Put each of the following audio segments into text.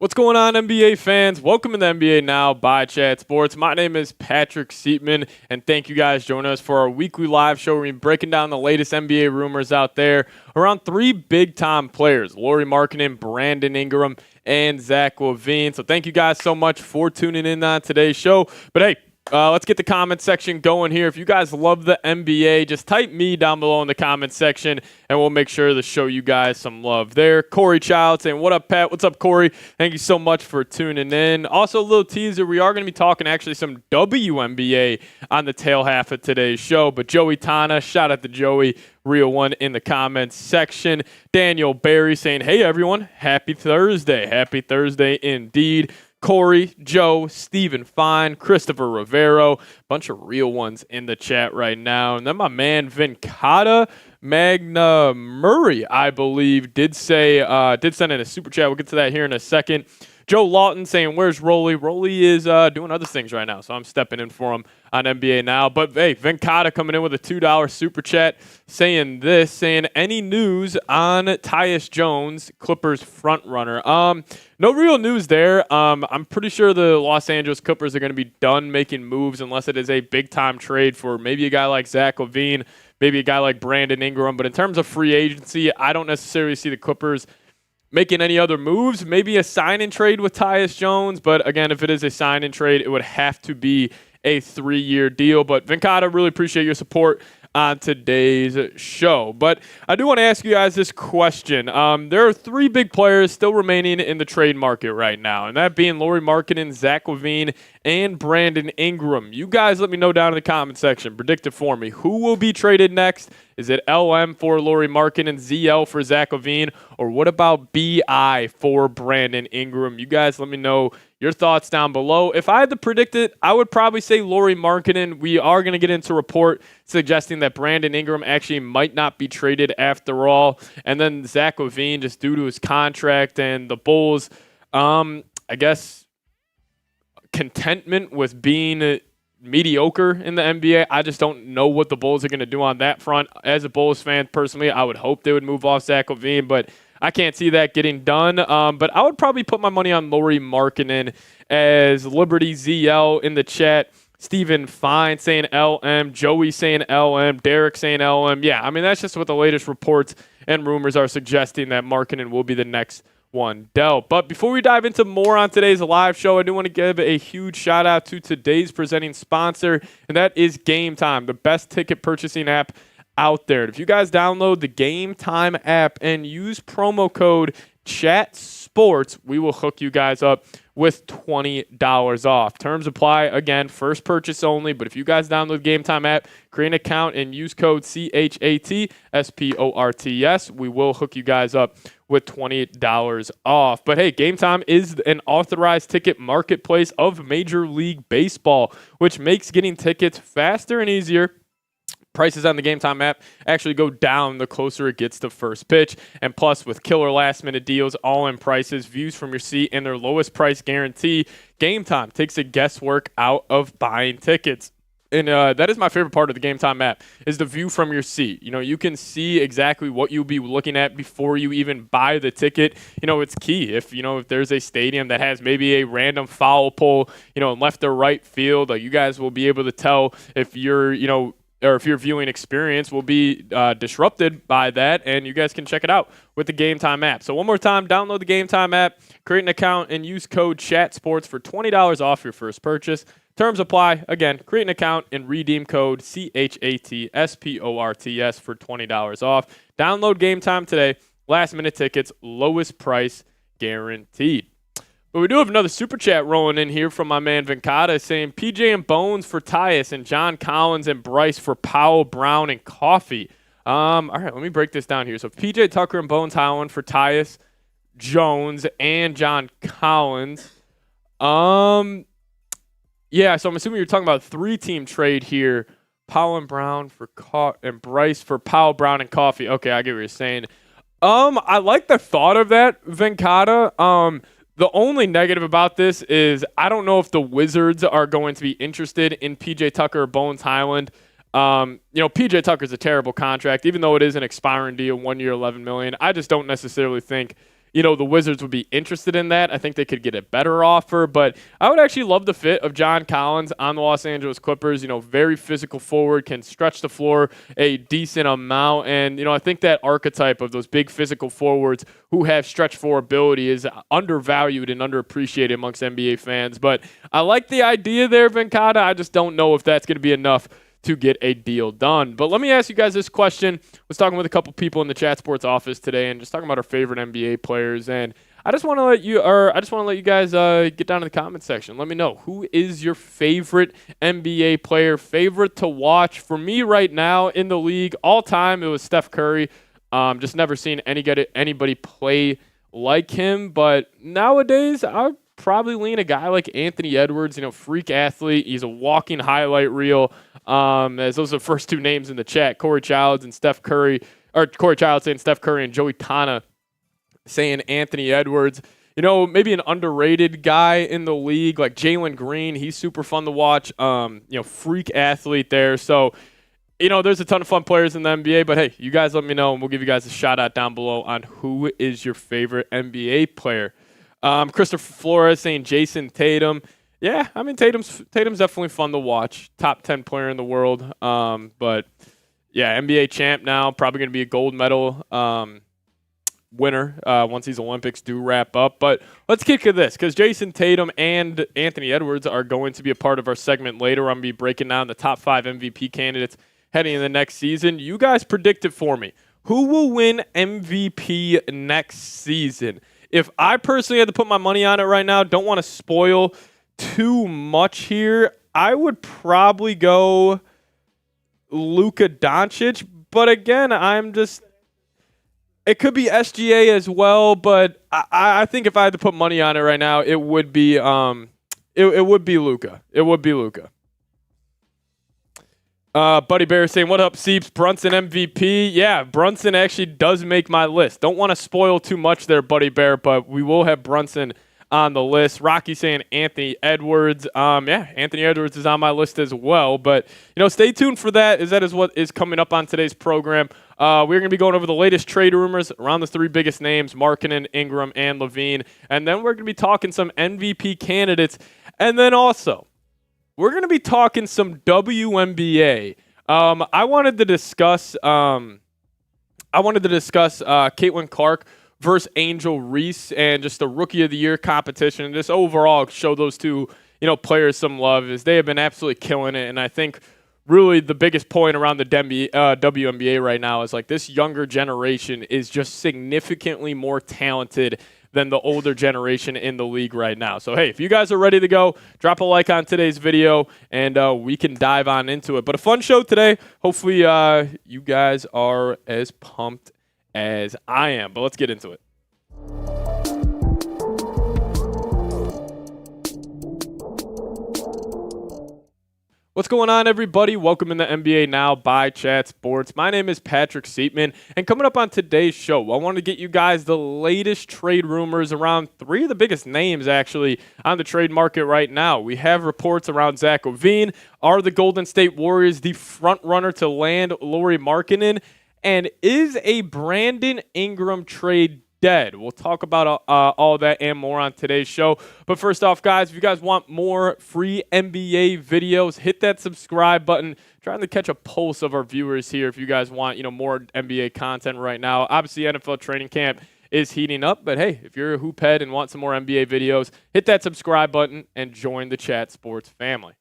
What's going on, NBA fans? Welcome to the NBA Now by Chat Sports. My name is Patrick Siepman, and thank you guys for joining us for our weekly live show where we're breaking down the latest NBA rumors out there around three big-time players, Lauri Markkanen, Brandon Ingram, and Zach LaVine. So thank you guys so much for tuning in on today's show. But hey, let's get the comment section going here. If you guys love the NBA, just type me down below in the comment section, and we'll make sure to show you guys some love there. Corey Child saying, what up, Pat? What's up, Corey? Thank you so much for tuning in. Also, a little teaser. We are going to be talking actually some WNBA on the tail half of today's show. But Joey Tana, shout out to Joey, real one in the comments section. Daniel Barry saying, hey, everyone, happy Thursday. Happy Thursday indeed. Corey, Joe, Stephen Fine, Christopher Rivero, bunch of real ones in the chat right now. And then my man Venkata Magna Murray, I believe, did send in a super chat. We'll get to that here in a second. Joe Lawton saying, where's Rolly? Rolly is doing other things right now, so I'm stepping in for him on NBA Now. But, hey, Venkata coming in with a $2 super chat saying, any news on Tyus Jones, Clippers front runner? No real news there. I'm pretty sure the Los Angeles Clippers are going to be done making moves unless it is a big-time trade for maybe a guy like Zach LaVine, maybe a guy like Brandon Ingram. But in terms of free agency, I don't necessarily see the Clippers making any other moves, maybe a sign-and trade with Tyus Jones. But, again, if it is a sign-and trade, it would have to be a 3-year deal. But, Venkata, really appreciate your support on today's show. But I do want to ask you guys this question. There are three big players still remaining in the trade market right now, and that being Lauri Markkanen, Zach LaVine, and Brandon Ingram. You guys let me know down in the comment section. Predict it for me. Who will be traded next? Is it LM for Lauri Markkanen, ZL for Zach LaVine, or what about BI for Brandon Ingram? You guys let me know your thoughts down below. If I had to predict it, I would probably say Lauri Markkanen. We are going to get into a report suggesting that Brandon Ingram actually might not be traded after all. And then Zach LaVine, just due to his contract and the Bulls, I guess, contentment with being mediocre in the NBA. I just don't know what the Bulls are going to do on that front. As a Bulls fan, personally, I would hope they would move off Zach LaVine, but I can't see that getting done. But I would probably put my money on Lauri Markkanen. As Liberty ZL in the chat. Stephen Fine saying LM. Joey saying LM. Derek saying LM. Yeah, I mean, that's just what the latest reports and rumors are suggesting, that Markkanen will be the next one dealt. But before we dive into more on today's live show, I do want to give a huge shout out to today's presenting sponsor, and that is Game Time, the best ticket purchasing app out there. If you guys download the Game Time app and use promo code CHATSPORTS, we will hook you guys up with $20 off. Terms apply. Again, first purchase only, but if you guys download the Game Time app, create an account and use code CHATSPORTS, we will hook you guys up with $20 off. But hey, Game Time is an authorized ticket marketplace of Major League Baseball, which makes getting tickets faster and easier. Prices on the Game Time app actually go down the closer it gets to first pitch. And plus, with killer last-minute deals, all-in prices, views from your seat, and their lowest price guarantee, Game Time takes the guesswork out of buying tickets. And that is my favorite part of the Game Time app, is the view from your seat. You know, you can see exactly what you'll be looking at before you even buy the ticket. You know, it's key. If there's a stadium that has maybe a random foul pole, in left or right field, you guys will be able to tell if you're, or if your viewing experience will be disrupted by that, and you guys can check it out with the Game Time app. So one more time, download the Game Time app, create an account, and use code CHATSPORTS for $20 off your first purchase. Terms apply. Again, create an account and redeem code CHATSPORTS for $20 off. Download Game Time today. Last-minute tickets, lowest price guaranteed. But we do have another super chat rolling in here from my man Venkata saying PJ and Bones for Tyus and John Collins and Bryce for Powell, Brown, and Coffee. All right, let me break this down here. So PJ Tucker and Bones Howland for Tyus, Jones, and John Collins. Yeah, so I'm assuming you're talking about a 3-team trade here. Powell and Brown for and Bryce for Powell, Brown, and Coffee. Okay, I get what you're saying. I like the thought of that, Venkata. The only negative about this is I don't know if the Wizards are going to be interested in PJ Tucker or Bones Highland. PJ Tucker's a terrible contract, even though it is an expiring deal, 1 year, $11 million. I just don't necessarily think the Wizards would be interested in that. I think they could get a better offer, but I would actually love the fit of John Collins on the Los Angeles Clippers. Very physical forward, can stretch the floor a decent amount. And, I think that archetype of those big physical forwards who have stretch floor ability is undervalued and underappreciated amongst NBA fans. But I like the idea there, Venkata. I just don't know if that's going to be enough to get a deal done. But let me ask you guys this question. I was talking with a couple people in the Chat Sports office today and just talking about our favorite NBA players. And I just want to let you guys get down in the comment section. Let me know, who is your favorite NBA player, favorite to watch? For me right now in the league, all time, it was Steph Curry. Just never seen anybody play like him. But nowadays, I would probably lean a guy like Anthony Edwards, freak athlete. He's a walking highlight reel. As those are the first two names in the chat, Corey Childs and Steph Curry, or Corey Childs saying Steph Curry and Joey Tana saying Anthony Edwards. Maybe an underrated guy in the league like Jalen Green. He's super fun to watch. Freak athlete there. So, there's a ton of fun players in the NBA, but hey, you guys let me know and we'll give you guys a shout out down below on who is your favorite NBA player. Christopher Flores saying Jason Tatum. Yeah, I mean, Tatum's definitely fun to watch. Top 10 player in the world. But, yeah, NBA champ now. Probably going to be a gold medal winner once these Olympics do wrap up. But let's kick to this, because Jason Tatum and Anthony Edwards are going to be a part of our segment later. I'm going to be breaking down the top 5 MVP candidates heading into the next season. You guys predict it for me. Who will win MVP next season? If I personally had to put my money on it right now, don't want to spoil too much here, I would probably go Luka Doncic. But again, it could be SGA as well. But I think if I had to put money on it right now, it would be Luka. It would be Luka. Buddy Bear saying, what up, Seeps? Brunson MVP. Yeah, Brunson actually does make my list. Don't want to spoil too much there, Buddy Bear, but we will have Brunson on the list. Rocky saying Anthony Edwards. Yeah, Anthony Edwards is on my list as well. But, stay tuned for that. That is what is coming up on today's program. We're going to be going over the latest trade rumors around the 3 biggest names, Markkanen, Ingram, and LaVine. And then we're going to be talking some MVP candidates. And then also, we're going to be talking some WNBA. I wanted to discuss Caitlin Clark versus Angel Reese and just the Rookie of the Year competition. And just overall show those two, players some love, as they have been absolutely killing it. And I think really the biggest point around the WNBA right now is like this younger generation is just significantly more talented than the older generation in the league right now. So, hey, if you guys are ready to go, drop a like on today's video, and we can dive on into it. But a fun show today. Hopefully you guys are as pumped as I am. But let's get into it. What's going on, everybody? Welcome in the NBA Now by Chat Sports. My name is Patrick Siepman, and coming up on today's show, I want to get you guys the latest trade rumors around 3 of the biggest names, actually, on the trade market right now. We have reports around Zach LaVine. Are the Golden State Warriors the front runner to land Lauri Markkanen? And is a Brandon Ingram trade dead? We'll talk about all that and more on today's show. But first off, guys, if you guys want more free NBA videos, hit that subscribe button. Trying to catch a pulse of our viewers here. If you guys want, more NBA content right now. Obviously, NFL training camp is heating up. But hey, if you're a hoop head and want some more NBA videos, hit that subscribe button and join the Chat Sports family.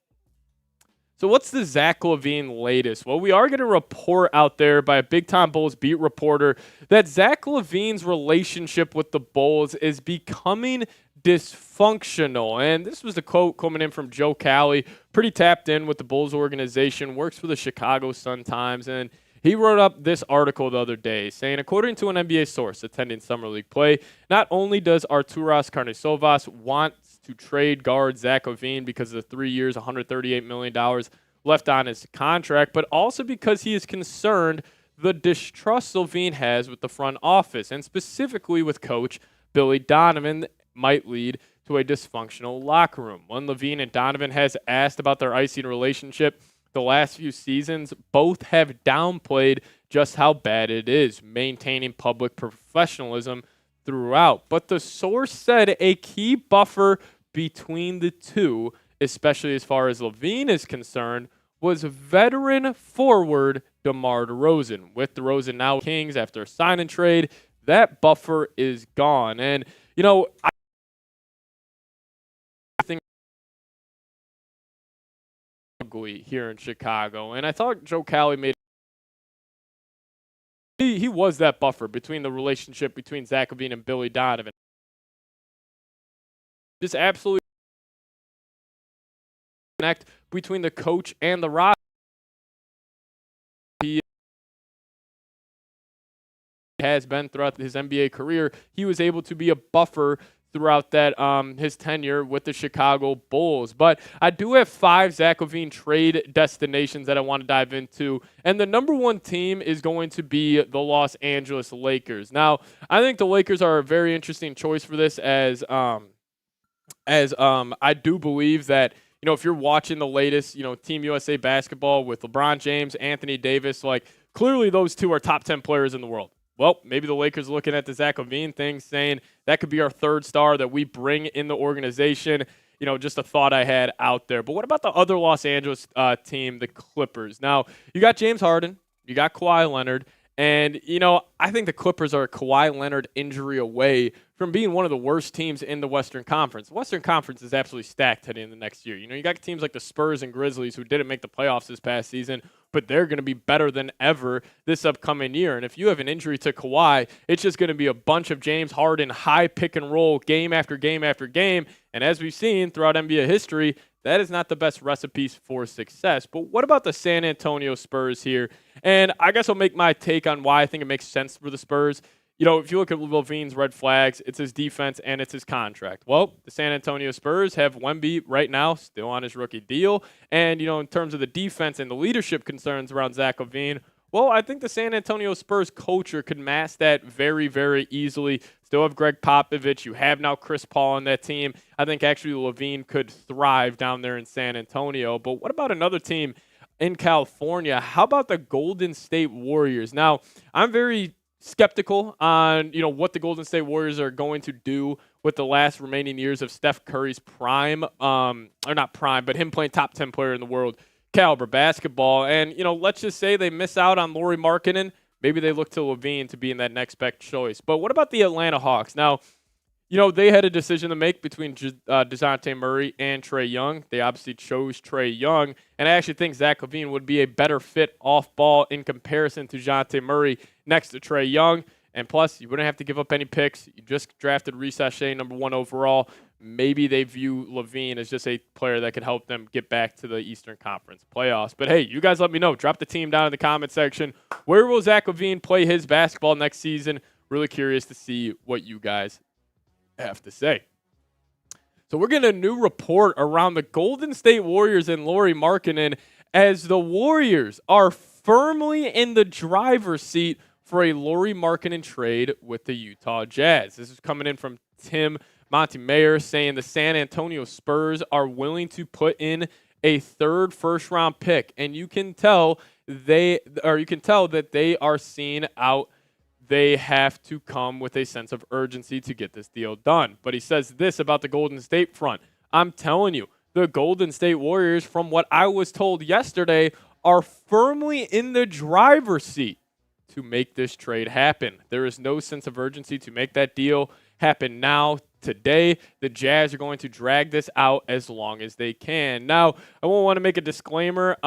So what's the Zach LaVine latest? Well, we are getting a report out there by a big-time Bulls beat reporter that Zach LaVine's relationship with the Bulls is becoming dysfunctional. And this was the quote coming in from Joe Cowley, pretty tapped in with the Bulls organization, works for the Chicago Sun-Times, and he wrote up this article the other day saying, according to an NBA source attending Summer League play, not only does Arturas Karnisovas want to trade guard Zach LaVine because of the 3 years, $138 million left on his contract, but also because he is concerned the distrust LaVine has with the front office, and specifically with coach Billy Donovan, might lead to a dysfunctional locker room. When LaVine and Donovan has asked about their icing relationship the last few seasons, both have downplayed just how bad it is, maintaining public professionalism throughout. But the source said a key buffer between the two, especially as far as LaVine is concerned, was veteran forward DeMar DeRozan. With DeRozan now Kings after a sign and trade, that buffer is gone. And, I think ugly here in Chicago. And I thought Joe Cali made he was that buffer between the relationship between Zach LaVine and Billy Donovan. Just absolutely connect between the coach and the roster. He has been throughout his NBA career. He was able to be a buffer throughout that his tenure with the Chicago Bulls. But I do have 5 Zach LaVine trade destinations that I want to dive into. And the number 1 team is going to be the Los Angeles Lakers. Now, I think the Lakers are a very interesting choice for this as I do believe that, if you're watching the latest, Team USA basketball with LeBron James, Anthony Davis, like clearly those two are top 10 players in the world. Well, maybe the Lakers are looking at the Zach LaVine thing, saying that could be our 3rd star that we bring in the organization. Just a thought I had out there. But what about the other Los Angeles team, the Clippers? Now, you got James Harden, you got Kawhi Leonard, and, I think the Clippers are a Kawhi Leonard injury away from being one of the worst teams in the Western Conference. The Western Conference is absolutely stacked heading into the next year. You got teams like the Spurs and Grizzlies who didn't make the playoffs this past season, but they're going to be better than ever this upcoming year. And if you have an injury to Kawhi, it's just going to be a bunch of James Harden high pick and roll game after game after game. And as we've seen throughout NBA history, that is not the best recipe for success. But what about the San Antonio Spurs here? And I guess I'll make my take on why I think it makes sense for the Spurs. If you look at LaVine's red flags, it's his defense and it's his contract. Well, the San Antonio Spurs have Wemby right now still on his rookie deal. And, in terms of the defense and the leadership concerns around Zach LaVine, well, I think the San Antonio Spurs culture could mask that very, very easily. Still have Greg Popovich. You have now Chris Paul on that team. I think actually LaVine could thrive down there in San Antonio. But what about another team in California? How about the Golden State Warriors? Now, I'm very skeptical on, what the Golden State Warriors are going to do with the last remaining years of Steph Curry's prime, or not prime, but him playing top 10 player in the world caliber basketball. And, let's just say they miss out on Lauri Markkanen. Maybe they look to LaVine to be in that next best choice. But what about the Atlanta Hawks? Now, they had a decision to make between DeJounte Murray and Trae Young. They obviously chose Trae Young. And I actually think Zach LaVine would be a better fit off ball in comparison to DeJounte Murray next to Trae Young. And plus, you wouldn't have to give up any picks. You just drafted Reece Shea, number 1 overall. Maybe they view LaVine as just a player that could help them get back to the Eastern Conference playoffs. But hey, you guys let me know. Drop the team down in the comment section. Where will Zach LaVine play his basketball next season? Really curious to see what you guys have to say. So we're getting a new report around the Golden State Warriors and Lauri Markkanen as the Warriors are firmly in the driver's seat for a Lauri Markkanen trade with the Utah Jazz. This is coming in from Tim Montemayor saying the San Antonio Spurs are willing to put in a 3rd first-round pick, and you can tell that they are seeing out. They have to come with a sense of urgency to get this deal done. But he says this about the Golden State front. I'm telling you, the Golden State Warriors, from what I was told yesterday, are firmly in the driver's seat to make this trade happen. There is no sense of urgency to make that deal happen now, today. The Jazz are going to drag this out as long as they can. Now, I won't want to make a disclaimer.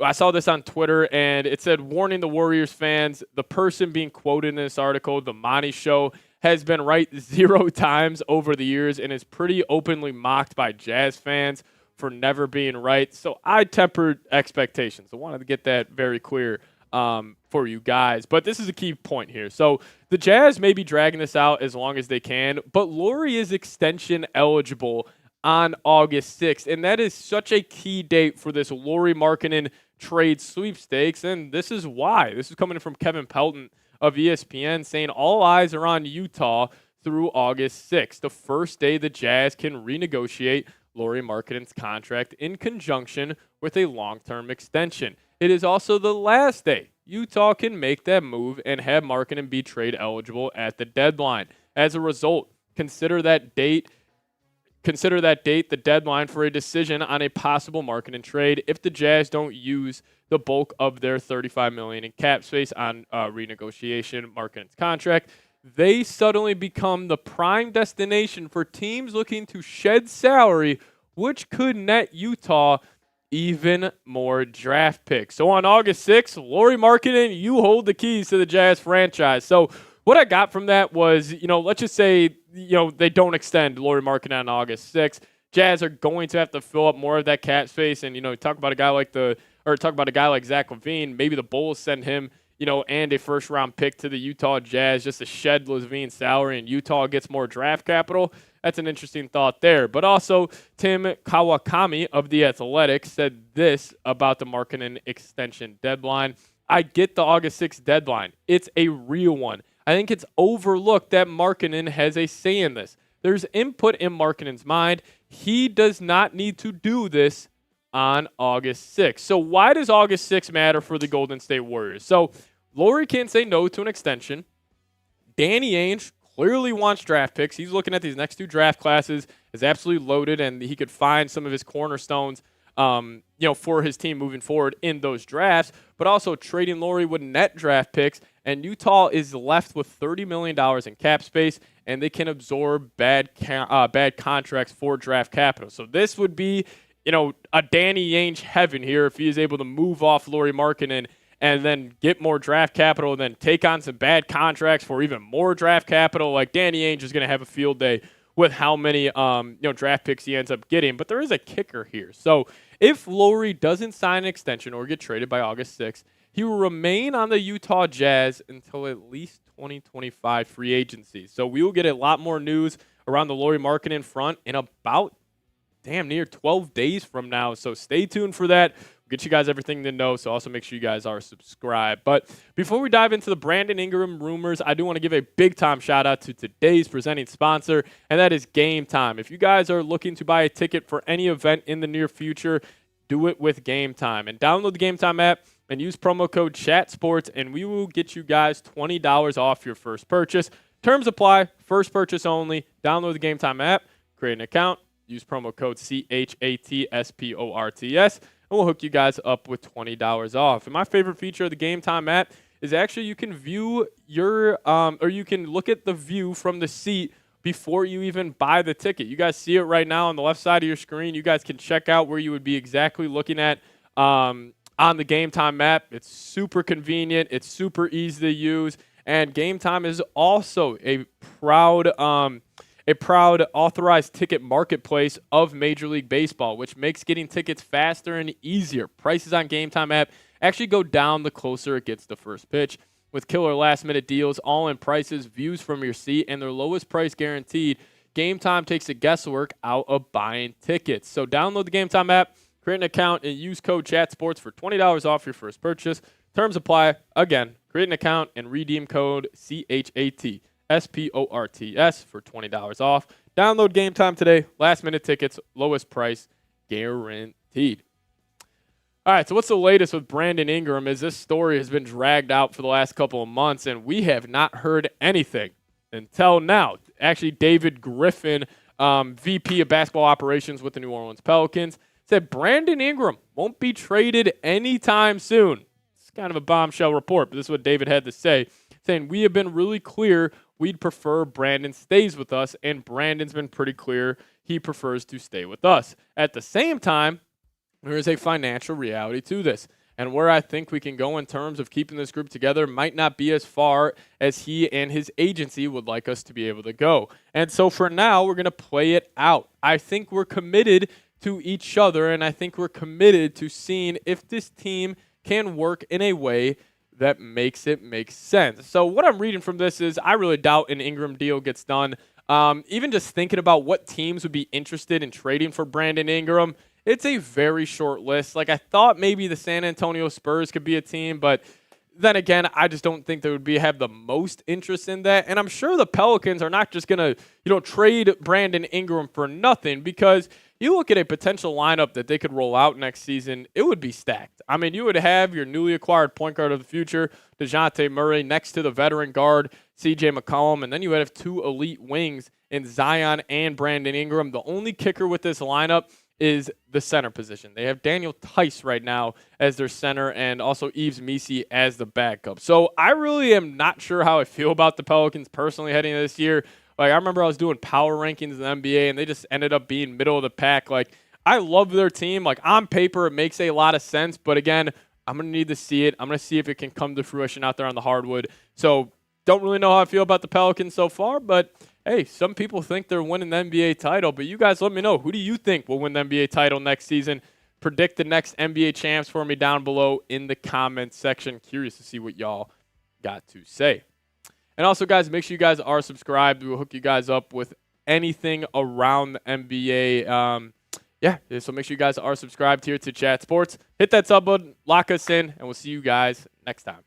I saw this on Twitter, and it said, warning the Warriors fans, the person being quoted in this article, the Monty Show, has been right 0 times over the years and is pretty openly mocked by Jazz fans for never being right. So I tempered expectations. I wanted to get that very clear for you guys. But this is a key point here. So the Jazz may be dragging this out as long as they can, but Lauri is extension eligible on August 6th, and that is such a key date for this Lauri Markkanen trade sweepstakes, and this is why. This is coming from Kevin Pelton of ESPN saying all eyes are on Utah through August 6th, the first day the Jazz can renegotiate Lauri Markkanen's contract in conjunction with a long-term extension. It is also the last day Utah can make that move and have Markkanen be trade eligible at the deadline. As a result, consider that date the deadline for a decision on a possible Markkanen trade if the Jazz don't use the bulk of their $35 million in cap space on renegotiation Markkanen's contract. They suddenly become the prime destination for teams looking to shed salary, which could net Utah even more draft picks. So on August 6th, Lauri Markkanen, you hold the keys to the Jazz franchise. So what I got from that was, let's just say, they don't extend Lauri Markkanen on August 6th. Jazz are going to have to fill up more of that cap space. And, talk about a guy like Zach LaVine. Maybe the Bulls send him, and a first-round pick to the Utah Jazz just to shed LaVine's salary, and Utah gets more draft capital. That's an interesting thought there. But also, Tim Kawakami of The Athletic said this about the Markkanen extension deadline. I get the August 6th deadline. It's a real one. I think it's overlooked that Markkanen has a say in this. There's input in Markkanen's mind. He does not need to do this on August 6th. So why does August 6th matter for the Golden State Warriors? So Lauri can't say no to an extension. Danny Ainge clearly wants draft picks. He's looking at these next two draft classes, is absolutely loaded, and he could find some of his cornerstones for his team moving forward in those drafts. But also trading Lauri would net draft picks, and Utah is left with $30 million in cap space, and they can absorb bad contracts for draft capital. So this would be a Danny Ainge heaven here if he is able to move off Lauri Markkanen and then get more draft capital and then take on some bad contracts for even more draft capital. Like, Danny Ainge is going to have a field day with how many draft picks he ends up getting. But there is a kicker here. So if Lauri doesn't sign an extension or get traded by August 6th, he will remain on the Utah Jazz until at least 2025 free agency. So we will get a lot more news around the Lauri Markkanen front in about damn near 12 days from now. So stay tuned for that. We'll get you guys everything to know. So also make sure you guys are subscribed. But before we dive into the Brandon Ingram rumors, I do want to give a big time shout out to today's presenting sponsor, and that is Game Time. If you guys are looking to buy a ticket for any event in the near future, do it with Game Time. And download the Game Time app and use promo code CHATSPORTS, and we will get you guys $20 off your first purchase. Terms apply. First purchase only. Download the Game Time app. Create an account. Use promo code CHATSPORTS, and we'll hook you guys up with $20 off. And my favorite feature of the Game Time app is actually you can view you can look at the view from the seat before you even buy the ticket. You guys see it right now on the left side of your screen. You guys can check out where you would be exactly looking at on the Game Time app. It's super convenient. It's super easy to use. And Game Time is also a proud authorized ticket marketplace of Major League Baseball, which makes getting tickets faster and easier. Prices on Game Time app actually go down the closer it gets to first pitch. With killer last-minute deals, all-in prices, views from your seat, and their lowest price guaranteed, Game Time takes the guesswork out of buying tickets. So download the Game Time app, create an account, and use code CHATSPORTS for $20 off your first purchase. Terms apply. Again, create an account and redeem code CHATSPORTS for $20 off. Download Game Time today. Last-minute tickets, lowest price guaranteed. All right, so what's the latest with Brandon Ingram? As this story has been dragged out for the last couple of months, and we have not heard anything until now. Actually, David Griffin, VP of basketball operations with the New Orleans Pelicans, said Brandon Ingram won't be traded anytime soon. It's kind of a bombshell report, but this is what David had to say, saying we have been really clear we'd prefer Brandon stays with us, and Brandon's been pretty clear he prefers to stay with us. At the same time, there is a financial reality to this. And where I think we can go in terms of keeping this group together might not be as far as he and his agency would like us to be able to go. And so for now, we're going to play it out. I think we're committed to each other, and I think we're committed to seeing if this team can work in a way that makes it make sense. So what I'm reading from this is I really doubt an Ingram deal gets done. Even just thinking about what teams would be interested in trading for Brandon Ingram, it's a very short list. Like, I thought maybe the San Antonio Spurs could be a team, but then again, I just don't think they would have the most interest in that. And I'm sure the Pelicans are not just going to, trade Brandon Ingram for nothing, because you look at a potential lineup that they could roll out next season, it would be stacked. I mean, you would have your newly acquired point guard of the future, DeJounte Murray, next to the veteran guard, CJ McCollum, and then you would have two elite wings in Zion and Brandon Ingram. The only kicker with this lineup is the center position. They have Daniel Tice right now as their center, and also Yves Missi as the backup. So I really am not sure how I feel about the Pelicans personally heading into this year. Like, I remember I was doing power rankings in the NBA, and they just ended up being middle of the pack. Like, I love their team. Like, on paper, it makes a lot of sense. But again, I'm going to need to see it. I'm going to see if it can come to fruition out there on the hardwood. So don't really know how I feel about the Pelicans so far. But, hey, some people think they're winning the NBA title. But you guys let me know. Who do you think will win the NBA title next season? Predict the next NBA champs for me down below in the comments section. Curious to see what y'all got to say. And also, guys, make sure you guys are subscribed. We'll hook you guys up with anything around the NBA. So make sure you guys are subscribed here to Chat Sports. Hit that sub button, lock us in, and we'll see you guys next time.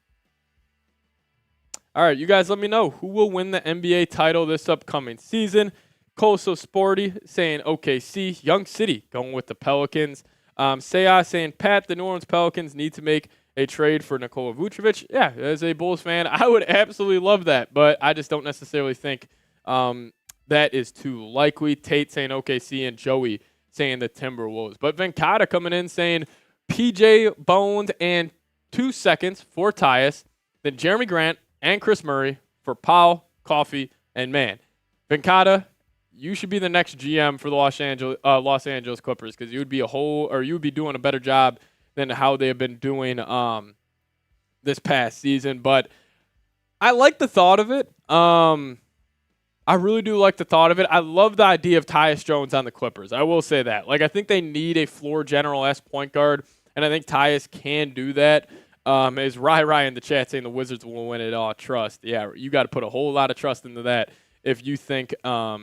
All right, you guys let me know who will win the NBA title this upcoming season. Coso Sporty saying OKC. Young City going with the Pelicans. Sayah saying, Pat, the New Orleans Pelicans need to make a trade for Nikola Vucevic. Yeah, as a Bulls fan, I would absolutely love that, but I just don't necessarily think that is too likely. Tate saying OKC, and Joey saying the Timberwolves. But Venkata coming in saying PJ Bones and 2 seconds for Tyus, then Jeremy Grant and Chris Murray for Powell, Coffee, and Man. Venkata, you should be the next GM for the Los Angeles Clippers, because you would be doing a better job than how they have been doing this past season. But I like the thought of it. I really do like the thought of it. I love the idea of Tyus Jones on the Clippers. I will say that. Like, I think they need a floor general-esque point guard, and I think Tyus can do that. Is Rai in the chat saying the Wizards will win it all? Trust. Yeah, you got to put a whole lot of trust into that if you think they're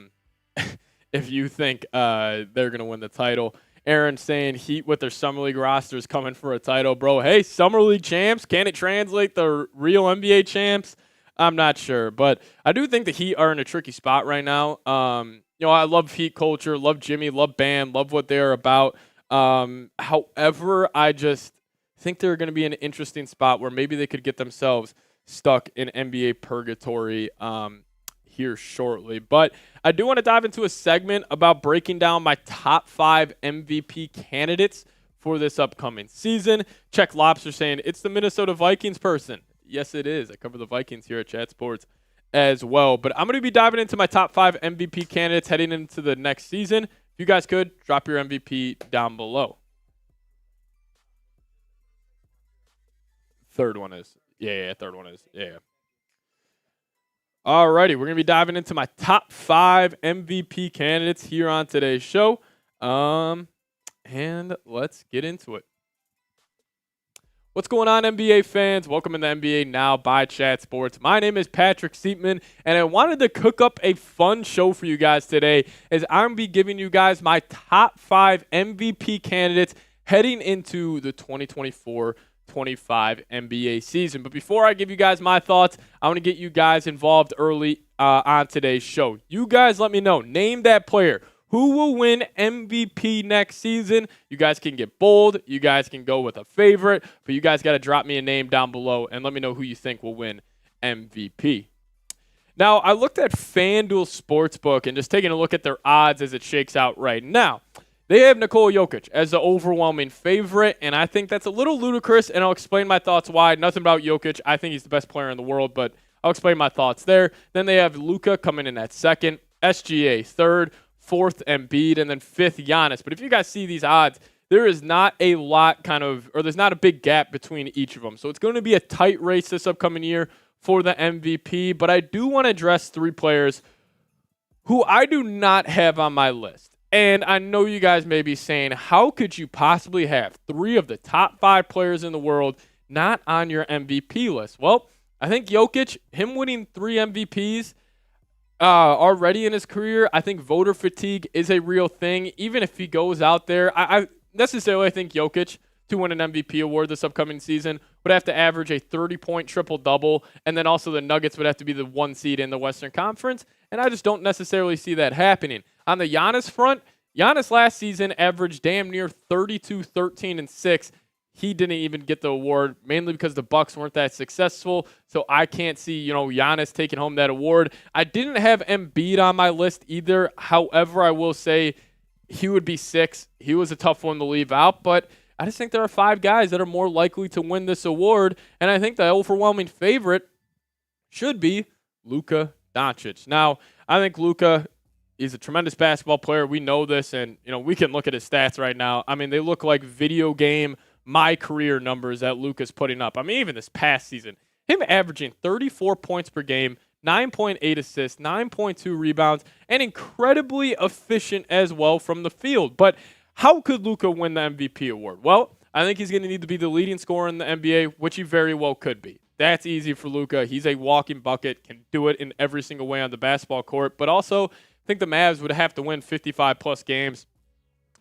going to win the title. Aaron saying Heat with their Summer League rosters coming for a title. Bro, hey, Summer League champs, can it translate the real NBA champs? I'm not sure. But I do think the Heat are in a tricky spot right now. I love Heat culture, love Jimmy, love Bam, love what they're about. However, I just think they're going to be in an interesting spot where maybe they could get themselves stuck in NBA purgatory here shortly. But I do want to dive into a segment about breaking down my top 5 MVP candidates for this upcoming season. Check Lobster saying it's the Minnesota Vikings person. Yes, it is. I cover the Vikings here at Chat Sports as well. But I'm going to be diving into my top 5 MVP candidates heading into the next season. If you guys could, drop your MVP down below. Third one is. Yeah, third one is. Yeah. Alrighty, we're going to be diving into my top 5 MVP candidates here on today's show. And let's get into it. What's going on, NBA fans? Welcome to the NBA Now by Chat Sports. My name is Patrick Siepman, and I wanted to cook up a fun show for you guys today, as I'm going to be giving you guys my top 5 MVP candidates heading into the 2024-25 NBA season. But before I give you guys my thoughts, I want to get you guys involved early on today's show. You guys let me know. Name that player. Who will win MVP next season? You guys can get bold. You guys can go with a favorite. But you guys got to drop me a name down below and let me know who you think will win MVP. Now, I looked at FanDuel Sportsbook and just taking a look at their odds as it shakes out right now. They have Nikola Jokic as the overwhelming favorite, and I think that's a little ludicrous, and I'll explain my thoughts why. Nothing about Jokic. I think he's the best player in the world, but I'll explain my thoughts there. Then they have Luka coming in at second, SGA third, fourth Embiid, and then fifth Giannis. But if you guys see these odds, there is not a lot there's not a big gap between each of them. So it's going to be a tight race this upcoming year for the MVP. But I do want to address 3 players who I do not have on my list. And I know you guys may be saying, how could you possibly have 3 of the top 5 players in the world not on your MVP list? Well, I think Jokic, him winning 3 MVPs, already in his career, I think voter fatigue is a real thing. Even if he goes out there, I necessarily think Jokic to win an MVP award this upcoming season would have to average a 30-point triple-double, and then also the Nuggets would have to be the 1 seed in the Western Conference, and I just don't necessarily see that happening. On the Giannis front, Giannis last season averaged damn near 32, 13, and 6. He didn't even get the award, mainly because the Bucks weren't that successful, so I can't see, Giannis taking home that award. I didn't have Embiid on my list either. However, I will say he would be 6. He was a tough one to leave out, but I just think there are 5 guys that are more likely to win this award, and I think the overwhelming favorite should be Luka Doncic. Now, I think Luka is a tremendous basketball player. We know this, and we can look at his stats right now. I mean, they look like video game my career numbers that Luka's putting up. I mean, even this past season, him averaging 34 points per game, 9.8 assists, 9.2 rebounds, and incredibly efficient as well from the field. But how could Luka win the MVP award? Well, I think he's going to need to be the leading scorer in the NBA, which he very well could be. That's easy for Luka. He's a walking bucket, can do it in every single way on the basketball court. But also, I think the Mavs would have to win 55-plus games,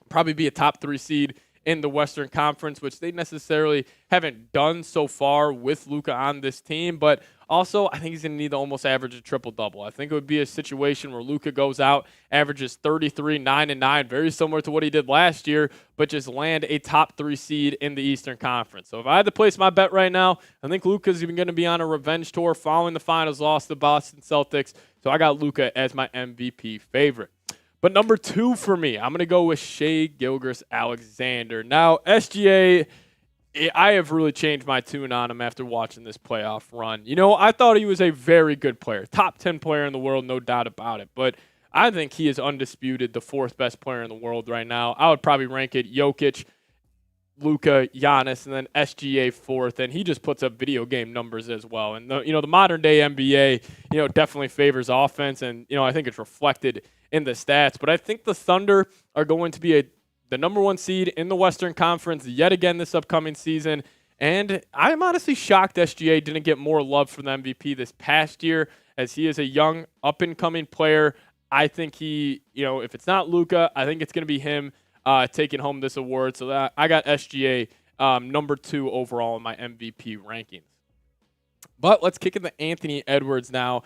probably be a top 3 seed in the Western Conference, which they necessarily haven't done so far with Luka on this team. But also, I think he's going to need to almost average a triple-double. I think it would be a situation where Luka goes out, averages 33, 9, and 9, very similar to what he did last year, but just land a top 3 seed in the Eastern Conference. So if I had to place my bet right now, I think Luka's even going to be on a revenge tour following the finals loss to the Boston Celtics. So I got Luka as my MVP favorite. But number 2 for me, I'm going to go with Shai Gilgeous-Alexander. Now, SGA, I have really changed my tune on him after watching this playoff run. I thought he was a very good player, top 10 player in the world, no doubt about it. But I think he is undisputed the 4th best player in the world right now. I would probably rank it Jokic, Luka, Giannis, and then SGA 4th, and he just puts up video game numbers as well. And the modern day NBA, definitely favors offense, and I think it's reflected in the stats. But I think the Thunder are going to be the number 1 seed in the Western Conference yet again this upcoming season. And I'm honestly shocked SGA didn't get more love for the MVP this past year, as he is a young, up-and-coming player. I think he, if it's not Luka, I think it's going to be him taking home this award. So I got SGA number 2 overall in my MVP rankings. But let's kick into Anthony Edwards now.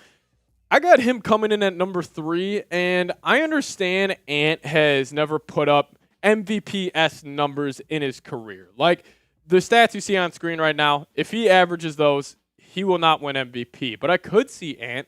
I got him coming in at number 3, and I understand Ant has never put up MVP-esque numbers in his career. Like the stats you see on screen right now, if he averages those, he will not win MVP. But I could see Ant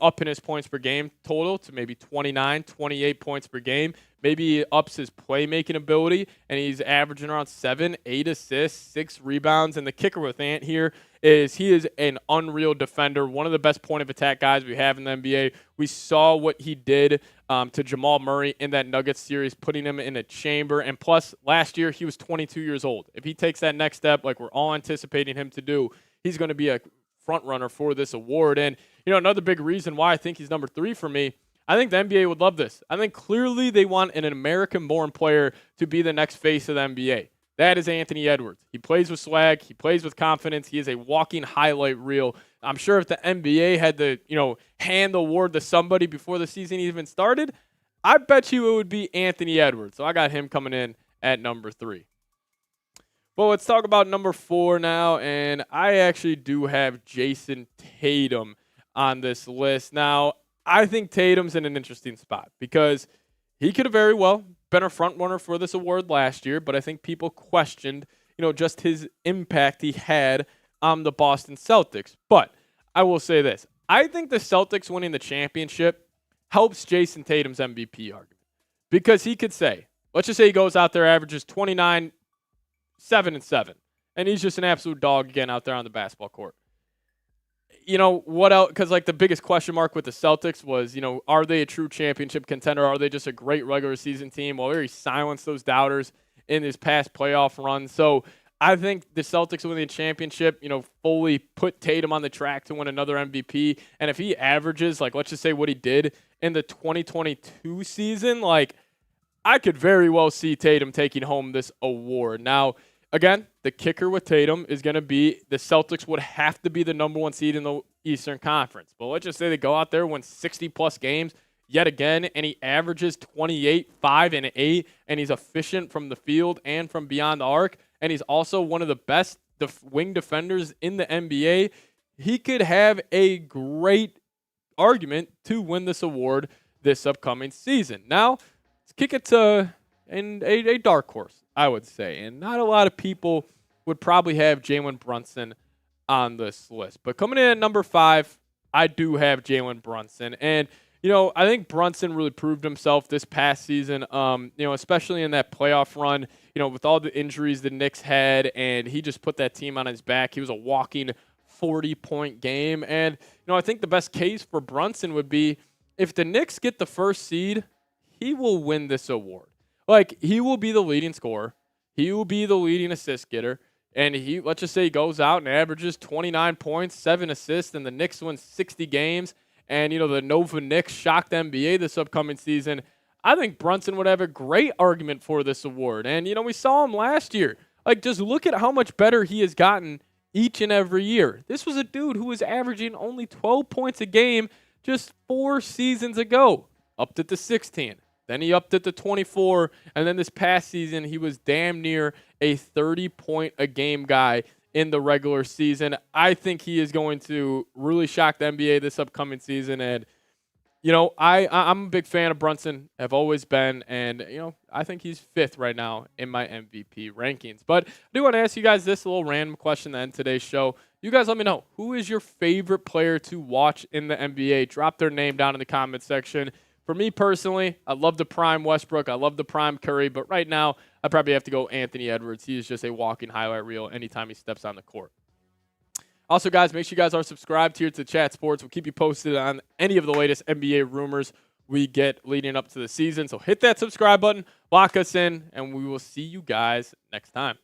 up in his points per game total to maybe 29, 28 points per game. Maybe he ups his playmaking ability, and he's averaging around 7, 8 assists, 6 rebounds. And the kicker with Ant here is he is an unreal defender, one of the best point-of-attack guys we have in the NBA. We saw what he did to Jamal Murray in that Nuggets series, putting him in a chamber. And plus, last year, he was 22 years old. If he takes that next step, like we're all anticipating him to do, he's going to be a front runner for this award. And, another big reason why I think he's number 3 for me, I think the NBA would love this. I think clearly they want an American-born player to be the next face of the NBA. That is Anthony Edwards. He plays with swag. He plays with confidence. He is a walking highlight reel. I'm sure if the NBA had to, hand the award to somebody before the season even started, I bet you it would be Anthony Edwards. So I got him coming in at number 3. Well, let's talk about number 4 now, and I actually do have Jason Tatum on this list. Now, I think Tatum's in an interesting spot because he could have very well been a front runner for this award last year, but I think people questioned, just his impact he had on the Boston Celtics. But I will say this. I think the Celtics winning the championship helps Jason Tatum's MVP argument because he could say, let's just say he goes out there, averages 29, 7 and 7, and he's just an absolute dog again out there on the basketball court. What else? Because, the biggest question mark with the Celtics was, are they a true championship contender? Are they just a great regular season team? Well, he silenced those doubters in his past playoff run. So I think the Celtics winning the championship, fully put Tatum on the track to win another MVP. And if he averages, let's just say what he did in the 2022 season, I could very well see Tatum taking home this award. Now, again, the kicker with Tatum is going to be the Celtics would have to be the number 1 seed in the Eastern Conference. But let's just say they go out there, win 60-plus games yet again, and he averages 28, 5, and 8, and he's efficient from the field and from beyond the arc. and he's also one of the best wing defenders in the NBA, he could have a great argument to win this award this upcoming season. Now, let's kick it to a dark horse, I would say. And not a lot of people would probably have Jalen Brunson on this list. But coming in at number 5, I do have Jalen Brunson. And, I think Brunson really proved himself this past season, especially in that playoff run, with all the injuries the Knicks had, and he just put that team on his back. He was a walking 40-point game. And, I think the best case for Brunson would be if the Knicks get the first seed, he will win this award. Like, he will be the leading scorer. He will be the leading assist getter. And let's just say he goes out and averages 29 points, 7 assists, and the Knicks win 60 games. And, the Nova Knicks shocked the NBA this upcoming season. I think Brunson would have a great argument for this award. And, we saw him last year. Like, just look at how much better he has gotten each and every year. This was a dude who was averaging only 12 points a game just 4 seasons ago. Upped it to 16. Then he upped it to 24. And then this past season, he was damn near a 30-point-a-game guy in the regular season. I think he is going to really shock the NBA this upcoming season. And, I'm a big fan of Brunson. Have always been. And, I think he's 5th right now in my MVP rankings. But I do want to ask you guys this little random question to end today's show. You guys let me know, who is your favorite player to watch in the NBA? Drop their name down in the comment section. For me personally, I love the prime Westbrook. I love the prime Curry. But right now, I probably have to go Anthony Edwards. He is just a walking highlight reel anytime he steps on the court. Also, guys, make sure you guys are subscribed here to Chat Sports. We'll keep you posted on any of the latest NBA rumors we get leading up to the season. So hit that subscribe button, lock us in, and we will see you guys next time.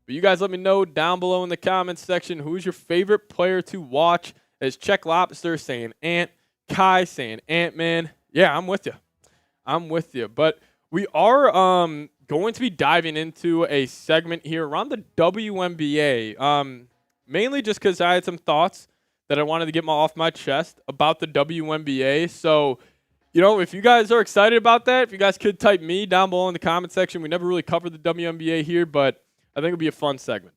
But you guys let me know down below in the comments section, who's your favorite player to watch? As Czech Lobster saying Ant, Kai saying Ant-Man. Yeah, I'm with you. But we are going to be diving into a segment here around the WNBA. Mainly just because I had some thoughts that I wanted to get off my chest about the WNBA. So, if you guys are excited about that, if you guys could type me down below in the comment section. We never really covered the WNBA here, but I think it'll be a fun segment.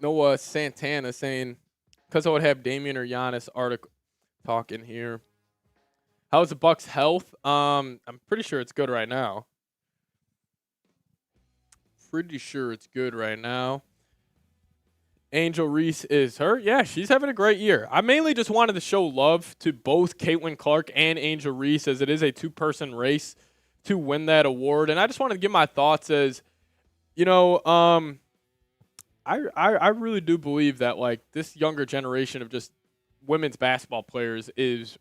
Noah Santana saying, because I would have Damian or Giannis article talking here. How's the Bucks' health? I'm pretty sure it's good right now. Angel Reese is hurt. Yeah, she's having a great year. I mainly just wanted to show love to both Caitlin Clark and Angel Reese, as it is a 2-person race to win that award. And I just wanted to give my thoughts as, I really do believe that, like, this younger generation of just women's basketball players is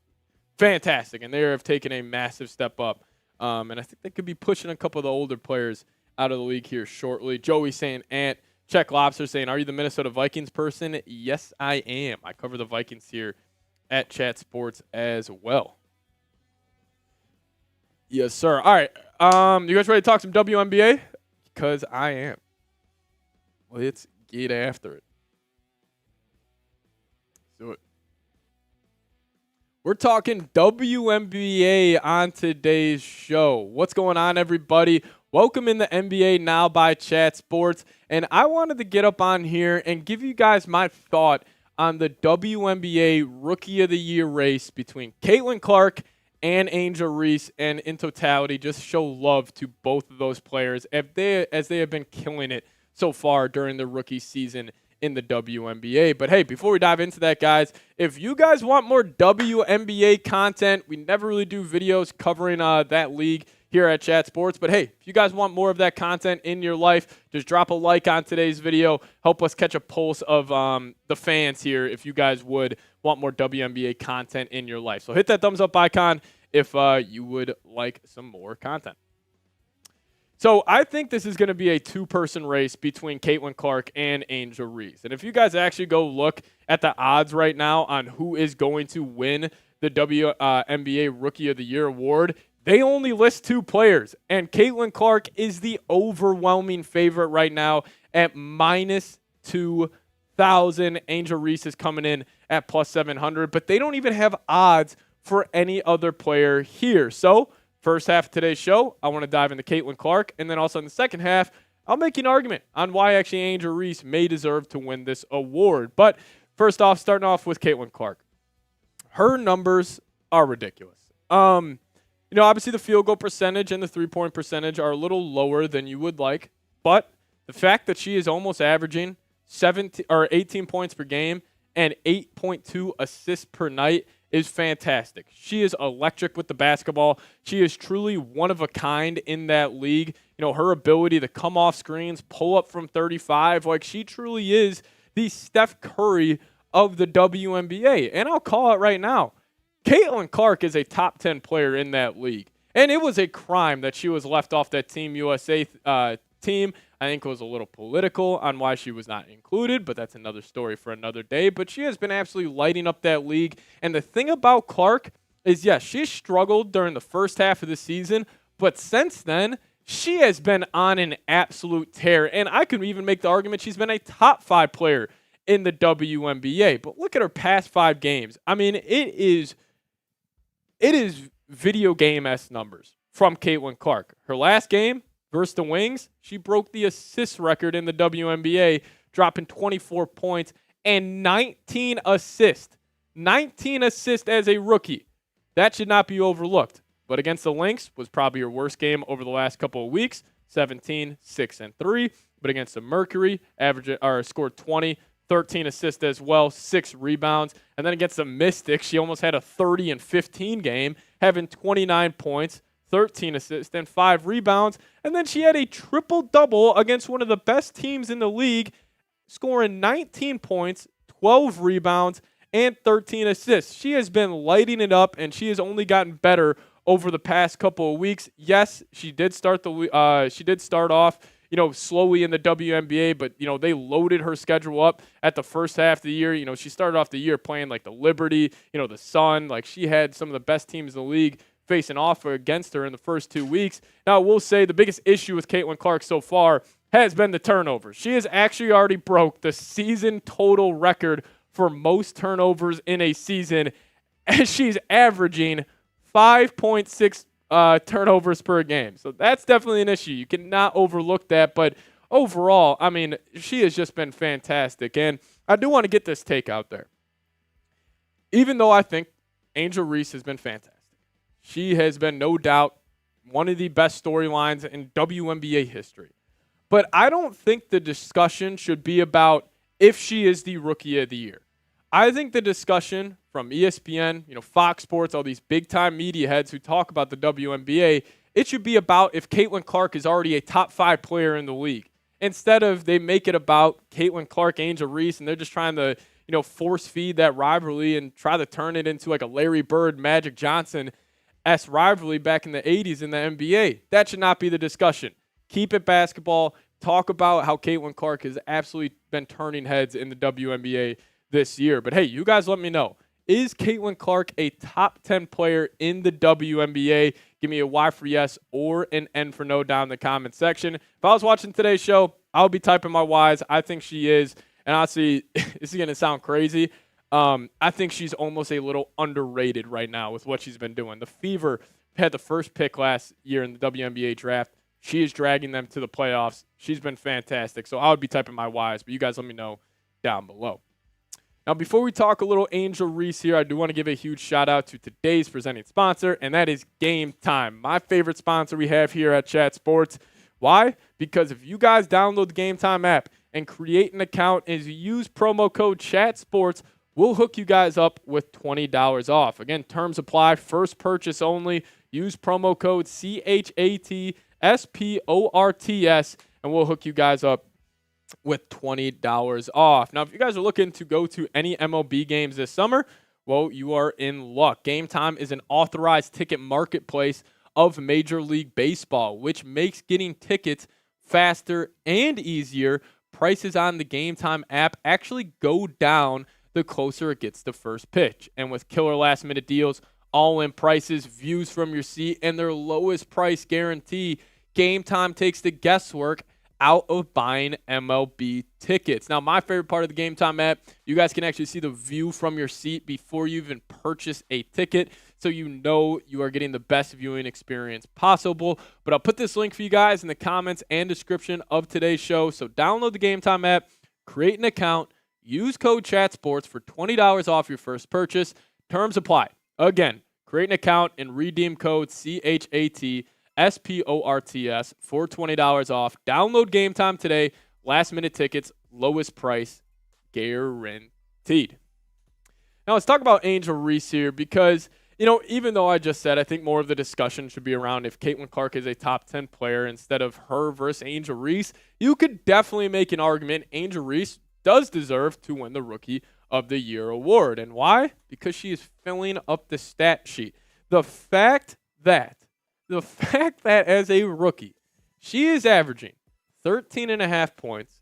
fantastic, and they have taken a massive step up. And I think they could be pushing a couple of the older players out of the league here shortly. Joey saying Ant. Czech Lobster saying, are you the Minnesota Vikings person? Yes, I am. I cover the Vikings here at Chat Sports as well. Yes, sir. All right. You guys ready to talk some WNBA? Because I am. Let's get after it. Do it. We're talking WNBA on today's show. What's going on, everybody? Welcome in the NBA Now by Chat Sports. And I wanted to get up on here and give you guys my thought on the WNBA Rookie of the Year race between Caitlin Clark and Angel Reese, and in totality, just show love to both of those players as they have been killing it so far during the rookie season in the WNBA. But hey, before we dive into that, guys, if you guys want more WNBA content, we never really do videos covering that league here at Chat Sports. But hey, if you guys want more of that content in your life, just drop a like on today's video. Help us catch a pulse of the fans here if you guys would want more WNBA content in your life. So hit that thumbs up icon if you would like some more content. So I think this is going to be a 2-person race between Caitlin Clark and Angel Reese. And if you guys actually go look at the odds right now on who is going to win the WNBA Rookie of the Year award, they only list 2 players. And Caitlin Clark is the overwhelming favorite right now at -2,000. 1,000. Angel Reese is coming in at plus 700, but they don't even have odds for any other player here. So first half of today's show, I want to dive into Caitlin Clark, and then also in the second half, I'll make an argument on why actually Angel Reese may deserve to win this award. But first off, starting off with Caitlin Clark. Her numbers are ridiculous. Obviously the field goal percentage and the three-point percentage are a little lower than you would like, but the fact that she is almost averaging 18 points per game and 8.2 assists per night is fantastic. She is electric with the basketball. She is truly one of a kind in that league. Her ability to come off screens, pull up from 35, she truly is the Steph Curry of the WNBA. And I'll call it right now. Caitlin Clark is a top 10 player in that league. And it was a crime that she was left off that Team USA team. I think it was a little political on why she was not included, but that's another story for another day. But she has been absolutely lighting up that league. And the thing about Clark is, yes, she struggled during the first half of the season, but since then, she has been on an absolute tear. And I could even make the argument she's been a top 5 player in the WNBA. But look at her past 5 games. I mean, it is video game-esque numbers from Caitlin Clark. Her last game versus the Wings, she broke the assist record in the WNBA, dropping 24 points and 19 assists. 19 assists as a rookie. That should not be overlooked. But against the Lynx was probably her worst game over the last couple of weeks. 17, 6, and 3. But against the Mercury, scored 20, 13 assists as well, 6 rebounds. And then against the Mystics, she almost had a 30 and 15 game, having 29 points, 13 assists, and 5 rebounds. And then she had a triple-double against one of the best teams in the league, scoring 19 points, 12 rebounds, and 13 assists. She has been lighting it up, and she has only gotten better over the past couple of weeks. Yes, she did start off, slowly in the WNBA, but they loaded her schedule up at the first half of the year. She started off the year playing like the Liberty, the Sun. She had some of the best teams in the league facing off against her in the first 2 weeks. Now, I will say the biggest issue with Caitlin Clark so far has been the turnovers. She has actually already broke the season total record for most turnovers in a season, as she's averaging 5.6 turnovers per game. So that's definitely an issue. You cannot overlook that. But overall, I mean, she has just been fantastic. And I do want to get this take out there. Even though I think Angel Reese has been fantastic, she has been no doubt one of the best storylines in WNBA history. But I don't think the discussion should be about if she is the Rookie of the Year. I think the discussion from ESPN, Fox Sports, all these big-time media heads who talk about the WNBA, it should be about if Caitlin Clark is already a top 5 player in the league. Instead of they make it about Caitlin Clark, Angel Reese, and they're just trying to, force feed that rivalry and try to turn it into like a Larry Bird, Magic Johnson-esque rivalry back in the 80s in the NBA. That should not be the discussion. Keep it basketball. Talk about how Caitlin Clark has absolutely been turning heads in the WNBA this year. But hey, you guys let me know. Is Caitlin Clark a top 10 player in the WNBA? Give me a Y for yes or an N for no down in the comment section. If I was watching today's show, I would be typing my Ys. I think she is. And honestly, this is going to sound crazy. I think she's almost a little underrated right now with what she's been doing. The Fever had the first pick last year in the WNBA draft. She is dragging them to the playoffs. She's been fantastic. So I would be typing my Ys, but you guys let me know down below. Now, before we talk a little Angel Reese here, I do want to give a huge shout-out to today's presenting sponsor, and that is Game Time, my favorite sponsor we have here at Chat Sports. Why? Because if you guys download the Game Time app and create an account and use promo code ChatSports, we'll hook you guys up with $20 off. Again, terms apply, first purchase only. Use promo code ChatSports, and we'll hook you guys up with $20 off. Now, if you guys are looking to go to any MLB games this summer, well, you are in luck. Game Time is an authorized ticket marketplace of Major League Baseball, which makes getting tickets faster and easier. Prices on the Game Time app actually go down the closer it gets to first pitch. And with killer last-minute deals, all-in prices, views from your seat, and their lowest price guarantee, Game Time takes the guesswork out of buying MLB tickets. Now, my favorite part of the Game Time app, you guys can actually see the view from your seat before you even purchase a ticket, so you know you are getting the best viewing experience possible. But I'll put this link for you guys in the comments and description of today's show. So download the Game Time app, create an account, use code ChatSports for $20 off your first purchase. Terms apply. Again, create an account and redeem code CHATSPORTS for $20 off. Download Game Time today. Last minute tickets, lowest price guaranteed. Now let's talk about Angel Reese here because, even though I just said I think more of the discussion should be around if Caitlin Clark is a top 10 player instead of her versus Angel Reese, you could definitely make an argument Angel Reese does deserve to win the Rookie of the Year award. And why? Because she is filling up the stat sheet. The fact that as a rookie, she is averaging 13.5 points,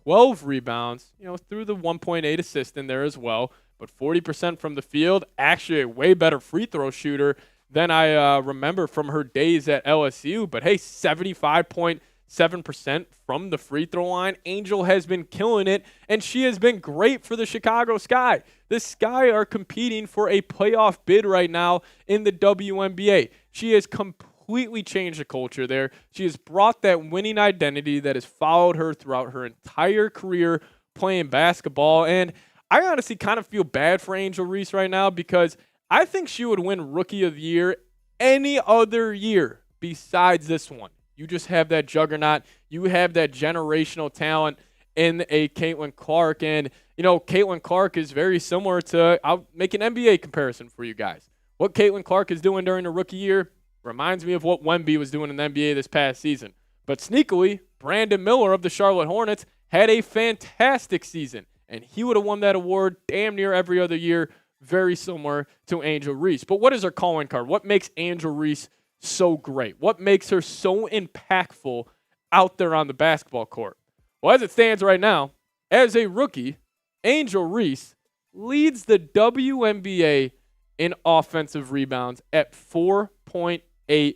12 rebounds, through the 1.8 assist in there as well, but 40% from the field, actually a way better free throw shooter than I remember from her days at LSU. But hey, 75.7% from the free throw line. Angel has been killing it, and she has been great for the Chicago Sky. The Sky are competing for a playoff bid right now in the WNBA. She has completely changed the culture there. She has brought that winning identity that has followed her throughout her entire career playing basketball. And I honestly kind of feel bad for Angel Reese right now because I think she would win Rookie of the Year any other year besides this one. You just have that juggernaut. You have that generational talent in a Caitlin Clark. And, Caitlin Clark is very similar to, I'll make an NBA comparison for you guys. What Caitlin Clark is doing during the rookie year reminds me of what Wemby was doing in the NBA this past season. But sneakily, Brandon Miller of the Charlotte Hornets had a fantastic season. And he would have won that award damn near every other year, very similar to Angel Reese. But what is her calling card? What makes Angel Reese so great? What makes her so impactful out there on the basketball court? Well, as it stands right now, as a rookie, Angel Reese leads the WNBA in offensive rebounds at 4.8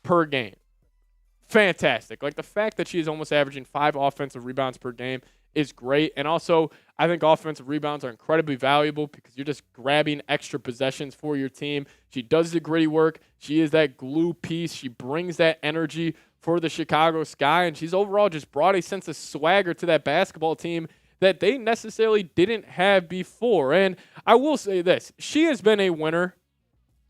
per game. Fantastic. Like the fact that she is almost averaging 5 offensive rebounds per game is great. And also, I think offensive rebounds are incredibly valuable because you're just grabbing extra possessions for your team. She does the gritty work. She is that glue piece. She brings that energy for the Chicago Sky, and she's overall just brought a sense of swagger to that basketball team that they necessarily didn't have before. And I will say this. She has been a winner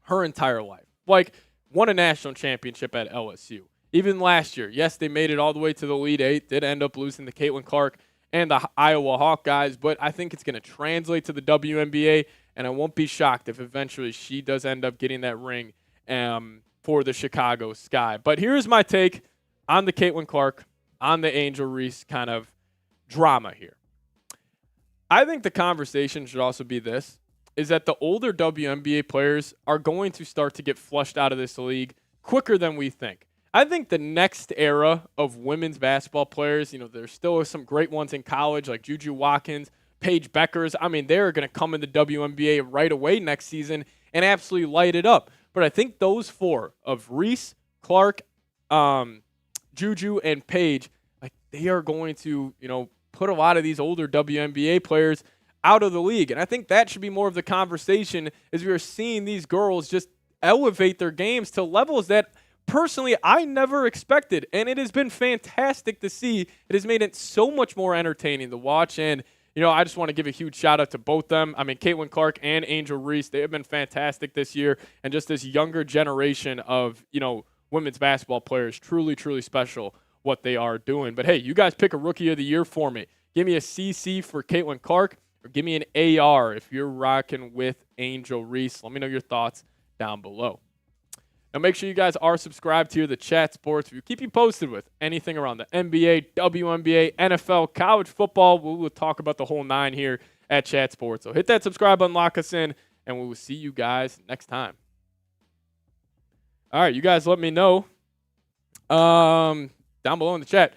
her entire life. Like, won a national championship at LSU. Even last year, yes, they made it all the way to the Elite Eight, did end up losing to Caitlin Clark and the Iowa Hawkeyes, but I think it's going to translate to the WNBA, and I won't be shocked if eventually she does end up getting that ring for the Chicago Sky. But here's my take on the Caitlin Clark, on the Angel Reese kind of drama here. I think the conversation should also be this, is that the older WNBA players are going to start to get flushed out of this league quicker than we think. I think the next era of women's basketball players, there's still some great ones in college like Juju Watkins, Paige Beckers. I mean, they're going to come in the WNBA right away next season and absolutely light it up. But I think those 4 of Reese, Clark, Juju, and Paige, like they are going to, put a lot of these older WNBA players out of the league. And I think that should be more of the conversation as we are seeing these girls just elevate their games to levels that personally I never expected. And it has been fantastic to see. It has made it so much more entertaining to watch. And, I just want to give a huge shout out to both them. I mean, Caitlin Clark and Angel Reese, they have been fantastic this year. And just this younger generation of, women's basketball players, truly, truly special what they are doing. But hey, you guys pick a Rookie of the Year for me. Give me a CC for Caitlin Clark, or give me an AR if you're rocking with Angel Reese. Let me know your thoughts down below. Now, make sure you guys are subscribed to the Chat Sports. We'll keep you posted with anything around the NBA, WNBA, NFL, college football. We will talk about the whole 9 here at Chat Sports. So hit that subscribe button, lock us in, and we will see you guys next time. All right, you guys let me know down below in the chat.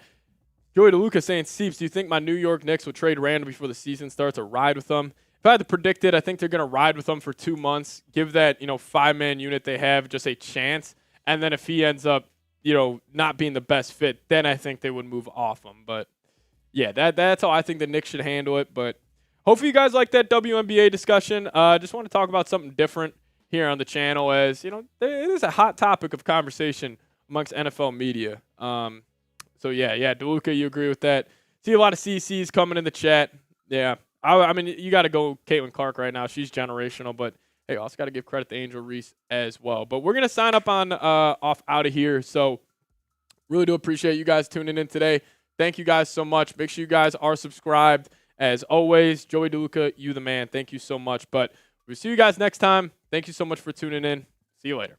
Joey DeLuca saying, Seeps, do you think my New York Knicks will trade Randall before the season starts or ride with them? If I had to predict it, I think they're going to ride with them for 2 months, give that 5-man unit they have just a chance, and then if he ends up not being the best fit, then I think they would move off him. But yeah, that's how I think the Knicks should handle it. But hopefully you guys like that WNBA discussion. Just want to talk about something different here on the channel, as it is a hot topic of conversation amongst NFL media. So yeah, DeLuca, you agree with that? See a lot of CCs coming in the chat. Yeah, I mean, you got to go Caitlin Clark right now. She's generational, but hey, also got to give credit to Angel Reese as well. But we're gonna sign up on off out of here. So really do appreciate you guys tuning in today. Thank you guys so much. Make sure you guys are subscribed. As always, Joey DeLuca, you the man. Thank you so much. But we'll see you guys next time. Thank you so much for tuning in. See you later.